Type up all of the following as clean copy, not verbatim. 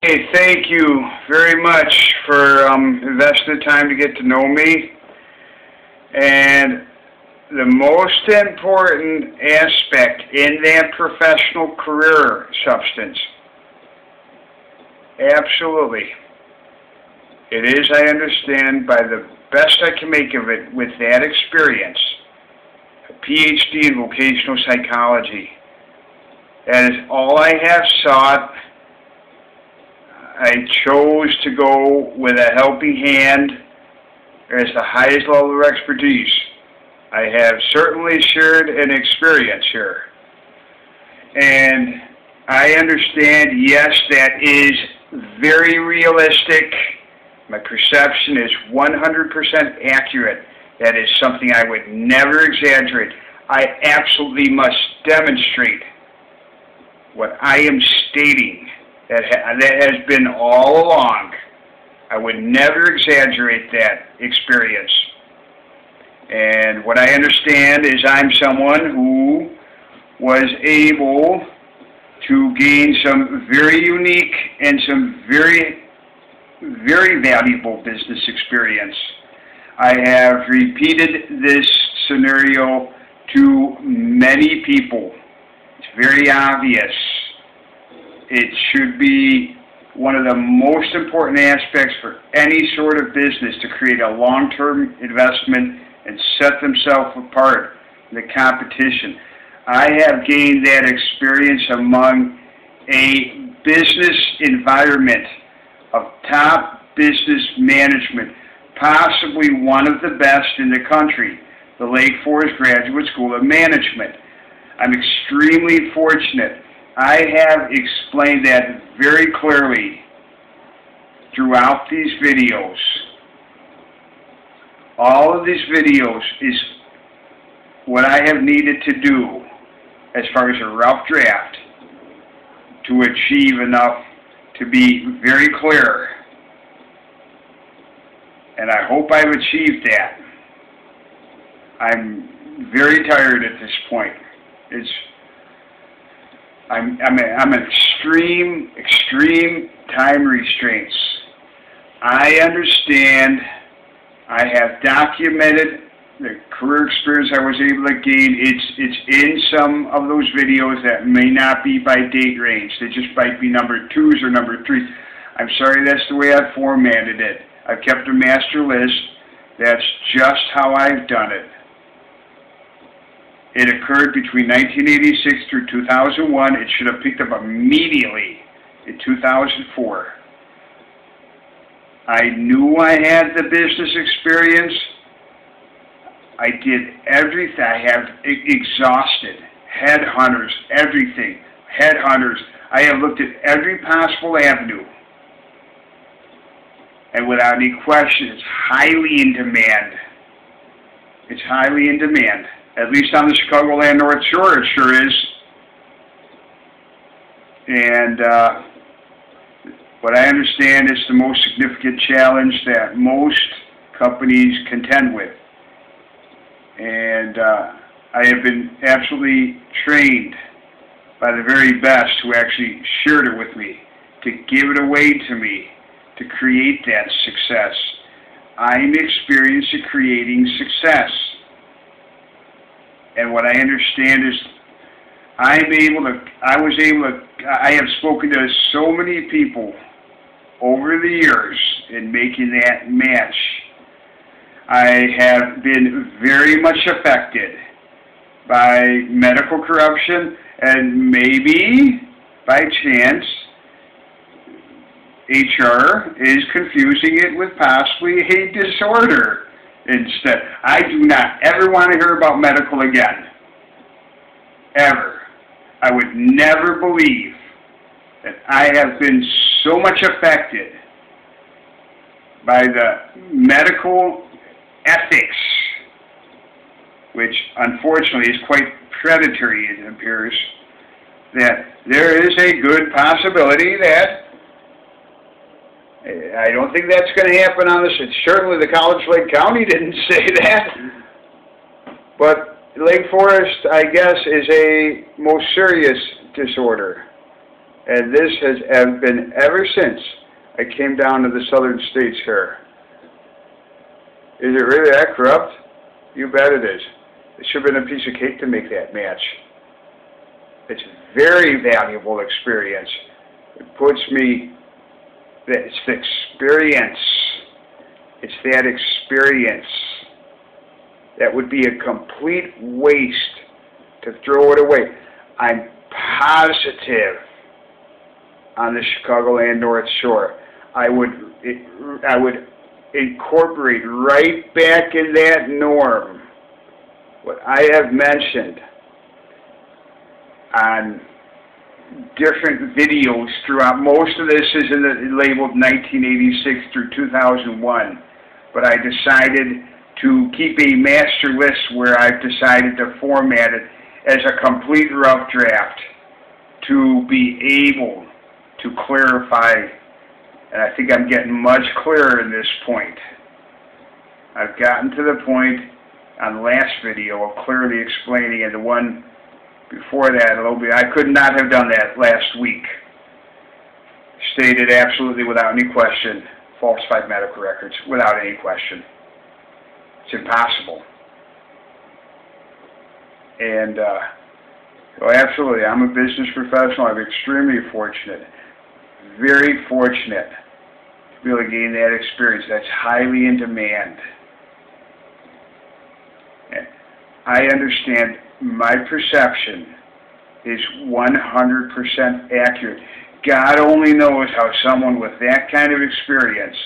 Hey, thank you very much for investing the time to get to know me. And the most important aspect in that professional career substance, absolutely, it is, I understand, by the best I can make of it with that experience, a PhD in vocational psychology. That is all I have sought. I chose to go with a helping hand as the highest level of expertise. I have certainly shared an experience here. And I understand, yes, that is very realistic. My perception is 100% accurate. That is something I would never exaggerate. I absolutely must demonstrate what I am stating. That has been all along. I would never exaggerate that experience. And what I understand is I'm someone who was able to gain some very unique and some very, very valuable business experience. I have repeated this scenario to many people. It's very obvious. It should be one of the most important aspects for any sort of business to create a long-term investment and set themselves apart in the competition. I have gained that experience among a business environment of top business management, possibly one of the best in the country, the Lake Forest Graduate School of Management. I'm extremely fortunate. I have explained that very clearly throughout these videos. All of these videos is what I have needed to do as far as a rough draft to achieve enough to be very clear. And I hope I've achieved that. I'm very tired at this point. I'm extreme time restraints. I understand. I have documented the career experience I was able to gain. It's in some of those videos that may not be by date range. They just might be number 2s or number 3s. I'm sorry, that's the way I've formatted it. I've kept a master list. That's just how I've done it. It occurred between 1986 through 2001. It should have picked up immediately in 2004. I knew I had the business experience. I did everything. I have exhausted headhunters, everything. Headhunters. I have looked at every possible avenue. And without any question, it's highly in demand. It's highly in demand. At least on the Chicagoland North Shore, it sure is. And what I understand is the most significant challenge that most companies contend with. And I have been absolutely trained by the very best who actually shared it with me, to give it away to me, to create that success. I'm experienced at creating success. And what I understand is I have spoken to so many people over the years in making that match. I have been very much affected by medical corruption, and maybe by chance HR is confusing it with possibly a disorder. Instead, I do not ever want to hear about medical again. Ever. I would never believe that I have been so much affected by the medical ethics, which unfortunately is quite predatory, it appears, that there is a good possibility that I don't think that's going to happen on this. Certainly the College Lake County didn't say that. But Lake Forest, I guess, is a most serious disorder. And this has been ever since I came down to the southern states here. Is it really that corrupt? You bet it is. It should have been a piece of cake to make that match. It's a very valuable experience. It puts me, it's the experience. It's that experience that would be a complete waste to throw it away. I'm positive on the Chicagoland North Shore. I would incorporate right back in that norm what I have mentioned on different videos throughout. Most of this is labeled 1986 through 2001, but I decided to keep a master list where I've decided to format it as a complete rough draft to be able to clarify, and I think I'm getting much clearer in this point. I've gotten to the point on the last video of clearly explaining, and the one before that a little bit. I could not have done that last week. Stated absolutely without any question, falsified medical records, without any question. It's impossible. And, absolutely, I'm a business professional. I'm extremely fortunate, very fortunate to be able to gain that experience. That's highly in demand. And I understand my perception is 100% accurate. God only knows how someone with that kind of experience,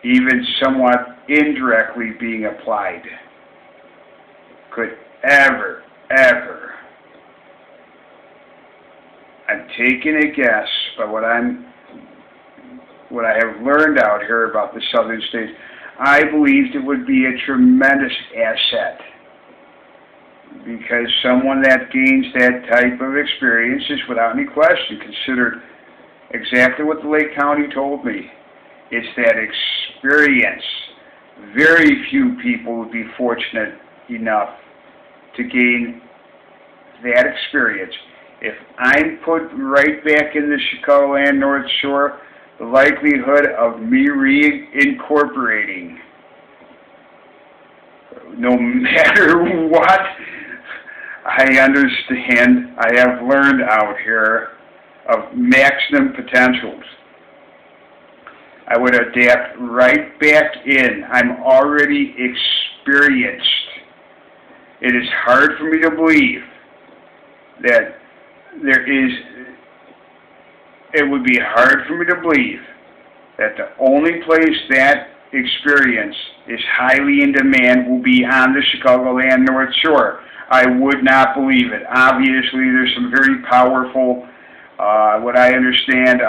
even somewhat indirectly being applied, could ever, I'm taking a guess, but what I have learned out here about the southern states, I believed it would be a tremendous asset, because someone that gains that type of experience is without any question considered exactly what the Lake County told me. It's that experience. Very few people would be fortunate enough to gain that experience. If I'm put right back in the Chicagoland North Shore, the likelihood of me reincorporating, no matter what, I understand, I have learned out here of maximum potentials. I would adapt right back in. I'm already experienced. It is hard for me to believe that it would be hard for me to believe that the only place that experience is highly in demand will be on the Chicagoland North Shore. I would not believe it. Obviously, there's some very powerful, what I understand,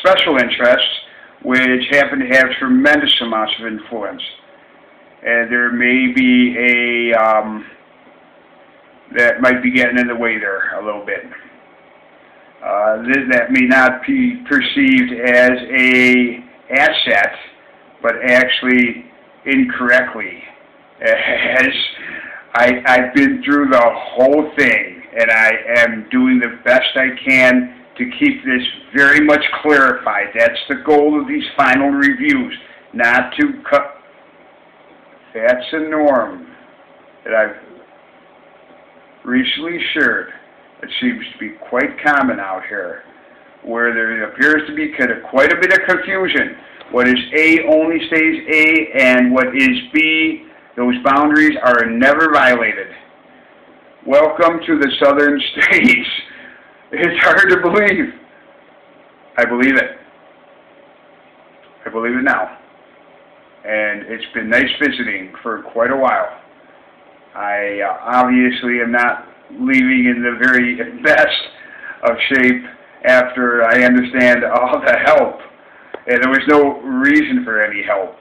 special interests, which happen to have tremendous amounts of influence. And there may be that might be getting in the way there a little bit. That may not be perceived as an asset, but actually incorrectly. As I've been through the whole thing, and I am doing the best I can to keep this very much clarified. That's the goal of these final reviews, not to cut. That's a norm that I've recently shared. It seems to be quite common out here, where there appears to be quite a bit of confusion. What is A only stays A, and what is B, those boundaries are never violated. Welcome to the southern states. It's hard to believe. I believe it. I believe it now. And it's been nice visiting for quite a while. I obviously am not leaving in the very best of shape after I understand all the help. And there was no reason for any help.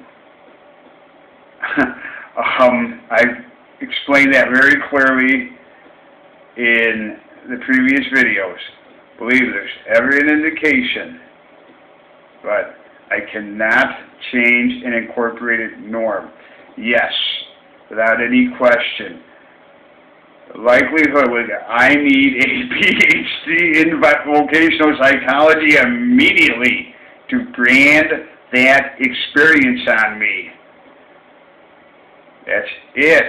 I've explained that very clearly in the previous videos. Believe there's every indication, but I cannot change an incorporated norm. Yes, without any question. likelihood was I need a PhD in vocational psychology immediately to brand that experience on me. That's it.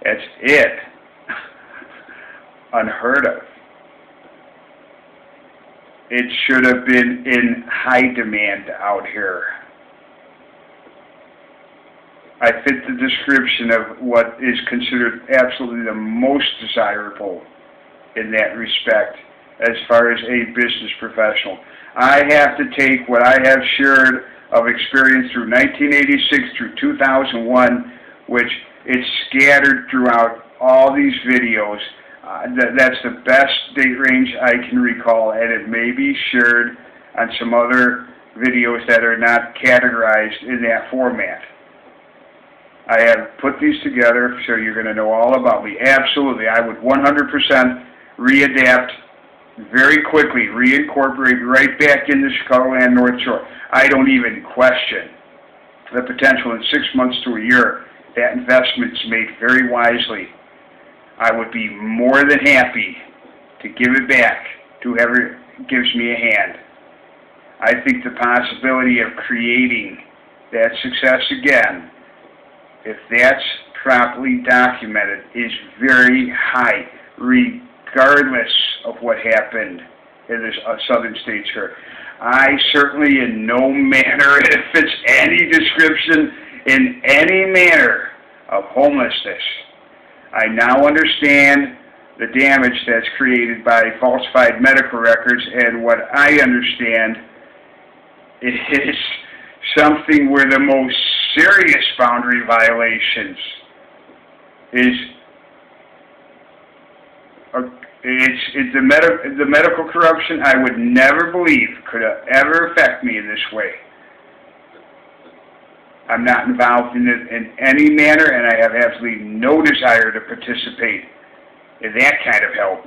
That's it. Unheard of. It should have been in high demand out here. I fit the description of what is considered absolutely the most desirable in that respect as far as a business professional. I have to take what I have shared of experience through 1986 through 2001, which it's scattered throughout all these videos. That's the best date range I can recall, and it may be shared on some other videos that are not categorized in that format. I have put these together so you're going to know all about me. Absolutely, I would 100% readapt very quickly, reincorporate right back into Chicagoland North Shore. I don't even question the potential in 6 months to a year. That investment's made very wisely. I would be more than happy to give it back to whoever gives me a hand. I think the possibility of creating that success again, if that's properly documented, is very high, regardless of what happened in the southern states here. I certainly in no manner, if it's any description in any manner of homelessness. I now understand the damage that's created by falsified medical records, and what I understand is something where the most serious boundary violations is the medical corruption I would never believe could ever affect me in this way. I'm not involved in it in any manner, and I have absolutely no desire to participate in that kind of help.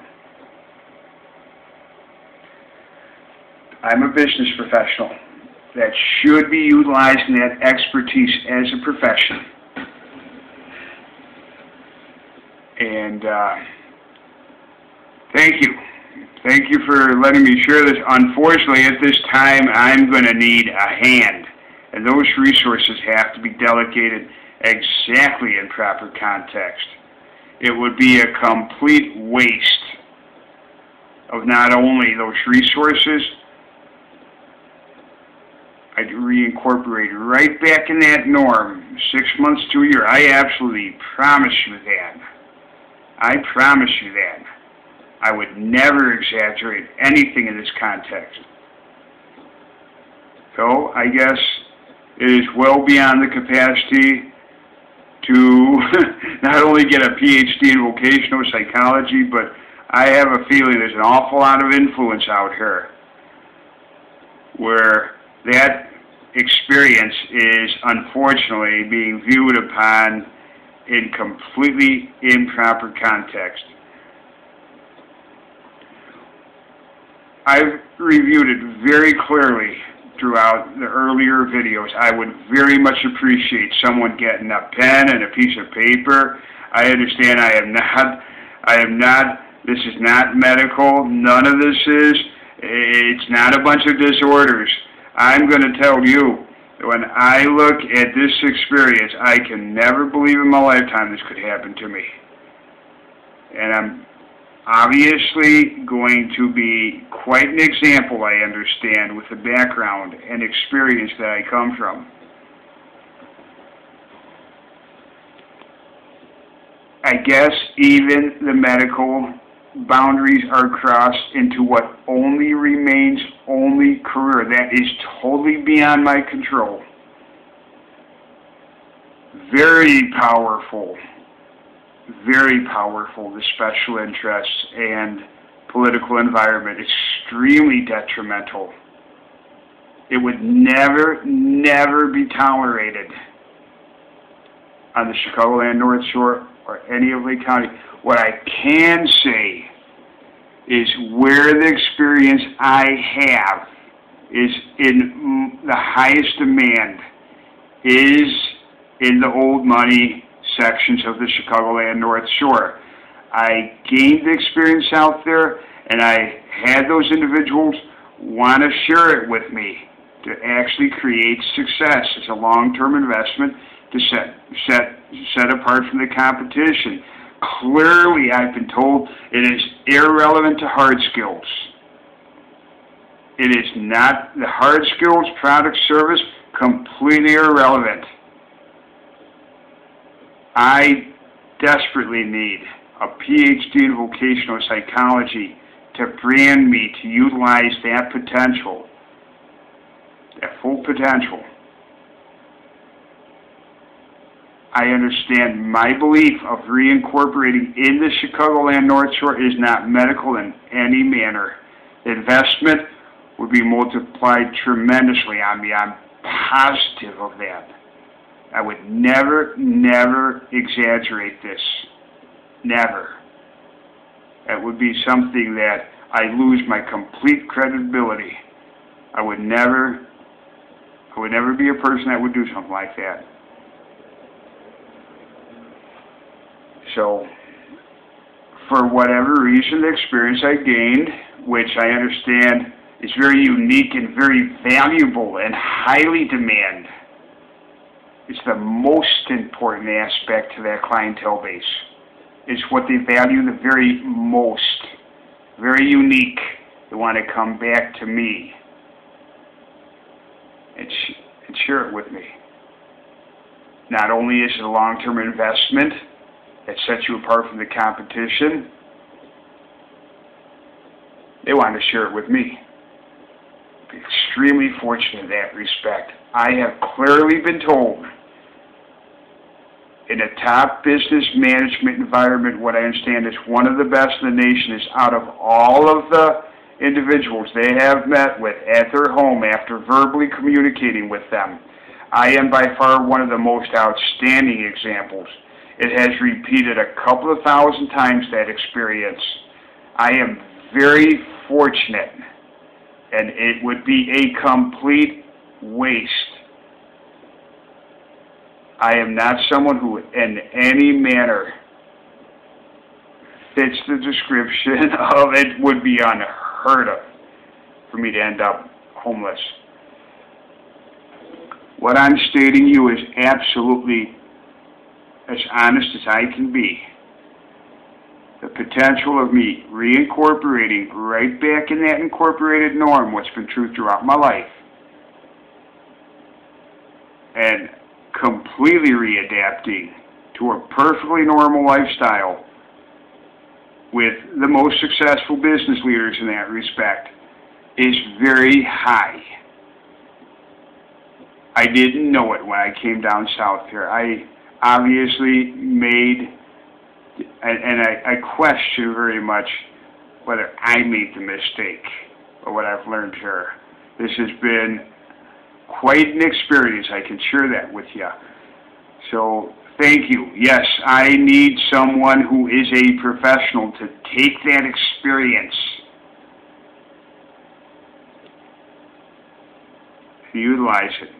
I'm a business professional that should be utilizing that expertise as a profession. And thank you. Thank you for letting me share this. Unfortunately, at this time, I'm going to need a hand. And those resources have to be delegated exactly in proper context. It would be a complete waste of not only those resources, I'd reincorporate right back in that norm, 6 months to a year. I absolutely promise you that. I promise you that. I would never exaggerate anything in this context. So, I guess it is well beyond the capacity to not only get a PhD in vocational psychology, but I have a feeling there's an awful lot of influence out here where that experience is unfortunately being viewed upon in completely improper context. I've reviewed it very clearly throughout the earlier videos. I would very much appreciate someone getting a pen and a piece of paper. I understand this is not medical. None of this is. It's not a bunch of disorders. I'm going to tell you, when I look at this experience, I can never believe in my lifetime this could happen to me. And I'm obviously going to be quite an example, I understand, with the background and experience that I come from. I guess even the medical boundaries are crossed into what only remains only career. That is totally beyond my control. Very powerful, the special interests and political environment, extremely detrimental. It would never be tolerated on the Chicagoland North Shore or any of Lake County. What I can say is where the experience I have is in the highest demand is in the old money sections of the Chicagoland North Shore. I gained the experience out there, and I had those individuals want to share it with me to actually create success. It's a long-term investment to set apart from the competition. Clearly, I've been told it is irrelevant to hard skills. It is not the hard skills, product, service, completely irrelevant. I desperately need a PhD in vocational psychology to brand me to utilize that potential, that full potential. I understand my belief of reincorporating in the Chicagoland North Shore is not medical in any manner. The investment would be multiplied tremendously on me. I'm positive of that. I would never exaggerate this. Never. That would be something that I lose my complete credibility. I would never be a person that would do something like that. So, for whatever reason, the experience I gained, which I understand is very unique and very valuable and highly demanded, it's the most important aspect to that clientele base. It's what they value the very most. Very unique. They want to come back to me and share it with me. Not only is it a long-term investment that sets you apart from the competition, they want to share it with me. I'm extremely fortunate in that respect. I have clearly been told in a top business management environment, what I understand is one of the best in the nation is out of all of the individuals they have met with at their home after verbally communicating with them. I am by far one of the most outstanding examples. It has repeated a couple of thousand times that experience. I am very fortunate, and it would be a complete waste. I am not someone who in any manner fits the description of it. Would be unheard of for me to end up homeless. What I'm stating to you is absolutely as honest as I can be. The potential of me reincorporating right back in that incorporated norm, what's been true throughout my life, and completely readapting to a perfectly normal lifestyle with the most successful business leaders in that respect is very high. I didn't know it when I came down south here. I obviously made, and I question very much whether I made the mistake or what I've learned here. This has been quite an experience, I can share that with you. So, thank you. Yes, I need someone who is a professional to take that experience and utilize it.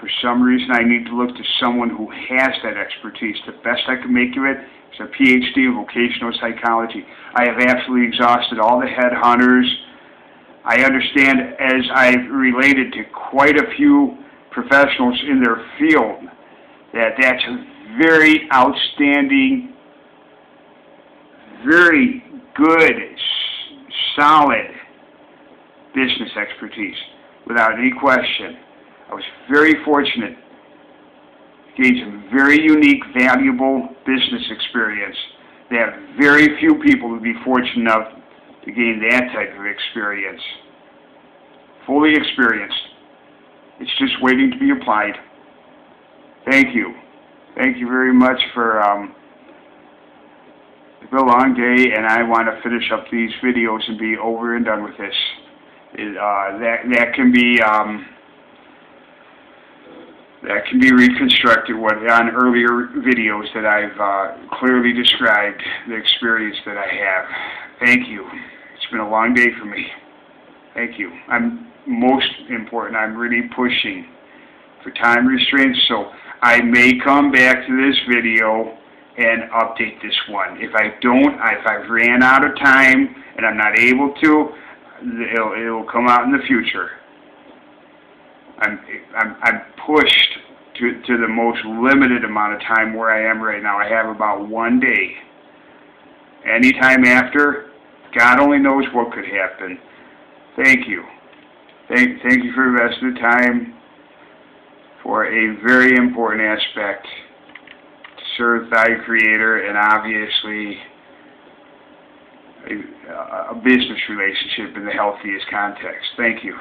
For some reason, I need to look to someone who has that expertise. The best I can make of it is a PhD in vocational psychology. I have absolutely exhausted all the headhunters. I understand, as I've related to quite a few professionals in their field, that that's a very outstanding, very good, solid business expertise, without any question. I was very fortunate to gain some very unique, valuable business experience that very few people would be fortunate enough to gain that type of experience. Fully experienced. It's just waiting to be applied. Thank you. Thank you very much for it's been a long day, and I want to finish up these videos and be over and done with this. That can be reconstructed on earlier videos that I've clearly described the experience that I have. Thank you. It's been a long day for me. Thank you. Most important, I'm really pushing for time restraints, so I may come back to this video and update this one. If I don't, if I've ran out of time and I'm not able to, it will come out in the future. I'm pushed to the most limited amount of time where I am right now. I have about 1 day. Anytime after, God only knows what could happen. Thank you. Thank you for investing the time for a very important aspect to serve Thy Creator and obviously a business relationship in the healthiest context. Thank you.